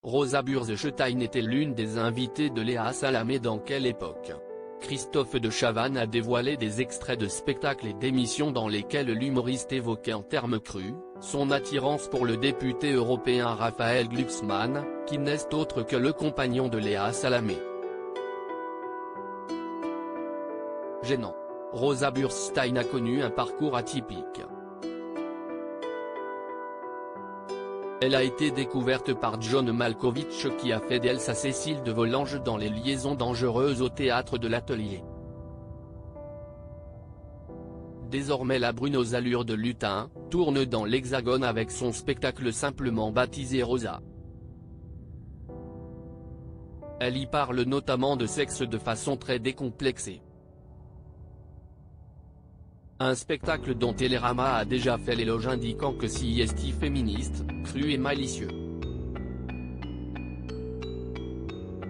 Rosa Bursztyn était l'une des invitées de Léa Salamé. Dans quelle époque? Christophe de Chavannes a dévoilé des extraits de spectacles et d'émissions dans lesquels l'humoriste évoquait en termes crus son attirance pour le député européen Raphaël Glucksmann, qui n'est autre que le compagnon de Léa Salamé. Gênant. Rosa Bursztyn a connu un parcours atypique. Elle a été découverte par John Malkovich qui a fait d'elle sa Cécile de Volanges dans Les Liaisons dangereuses au théâtre de l'Atelier. Désormais la brune aux allures de lutin, tourne dans l'Hexagone avec son spectacle simplement baptisé Rosa. Elle y parle notamment de sexe de façon très décomplexée. Un spectacle dont Télérama a déjà fait l'éloge indiquant que si est féministe, cru et malicieux.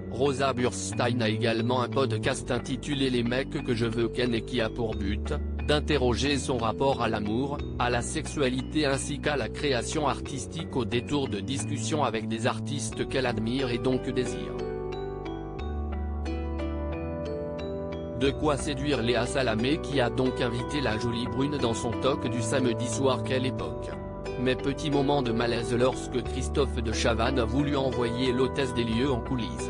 Rosa Bursztyn a également un podcast intitulé Les mecs que je veux ken et qui a pour but d'interroger son rapport à l'amour, à la sexualité ainsi qu'à la création artistique au détour de discussions avec des artistes qu'elle admire et donc désire. De quoi séduire Léa Salamé qui a donc invité la jolie brune dans son talk du samedi soir. Quelle époque? Mais petit moment de malaise lorsque Christophe de Chavannes a voulu envoyer l'hôtesse des lieux en coulisses.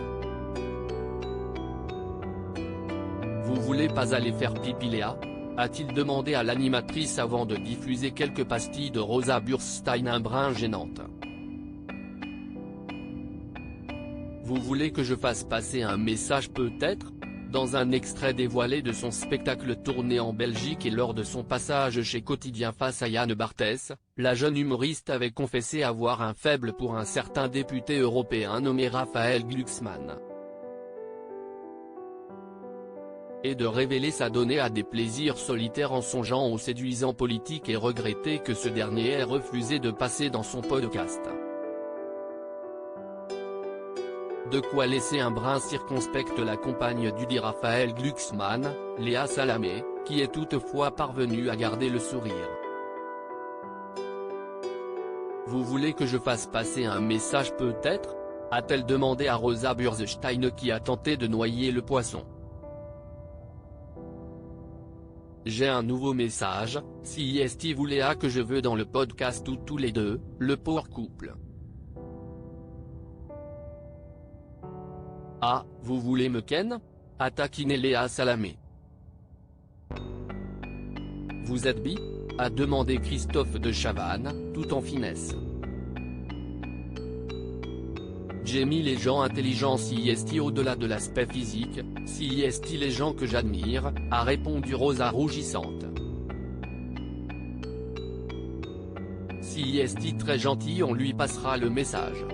Vous voulez pas aller faire pipi Léa? A-t-il demandé à l'animatrice avant de diffuser quelques pastilles de Rosa Bursztyn un brin gênante. Vous voulez que je fasse passer un message peut-être? Dans un extrait dévoilé de son spectacle tourné en Belgique et lors de son passage chez Quotidien face à Yann Barthès, la jeune humoriste avait confessé avoir un faible pour un certain député européen nommé Raphaël Glucksmann. Et de révéler s'adonner à des plaisirs solitaires en songeant au séduisant politique et regretter que ce dernier ait refusé de passer dans son podcast. De quoi laisser un brin circonspect la compagne dudit Raphaël Glucksmann, Léa Salamé, qui est toutefois parvenue à garder le sourire. Vous voulez que je fasse passer un message peut-être? A-t-elle demandé à Rosa Bursztyn qui a tenté de noyer le poisson. J'ai un nouveau message, si est vous Léa que je veux dans le podcast ou tous les deux, le pauvre couple. Ah, vous voulez me ken? A taquiné Léa Salamé. Vous êtes bi? A demandé Christophe de Chavannes, tout en finesse. J'ai mis les gens intelligents si est au-delà de l'aspect physique, si est les gens que j'admire, a répondu Rosa rougissante. Si est très gentil on lui passera le message.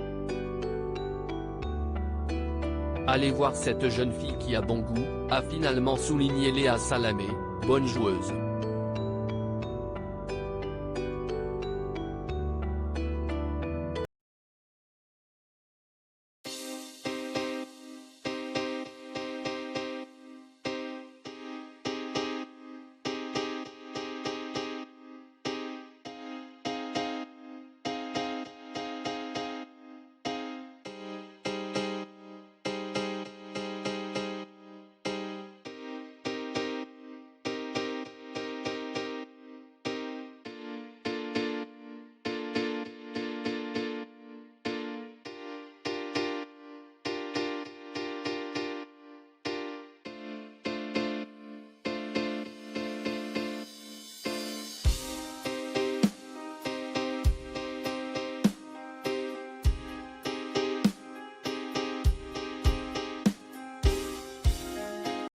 Allez voir cette jeune fille qui a bon goût, a finalement souligné Léa Salamé, bonne joueuse.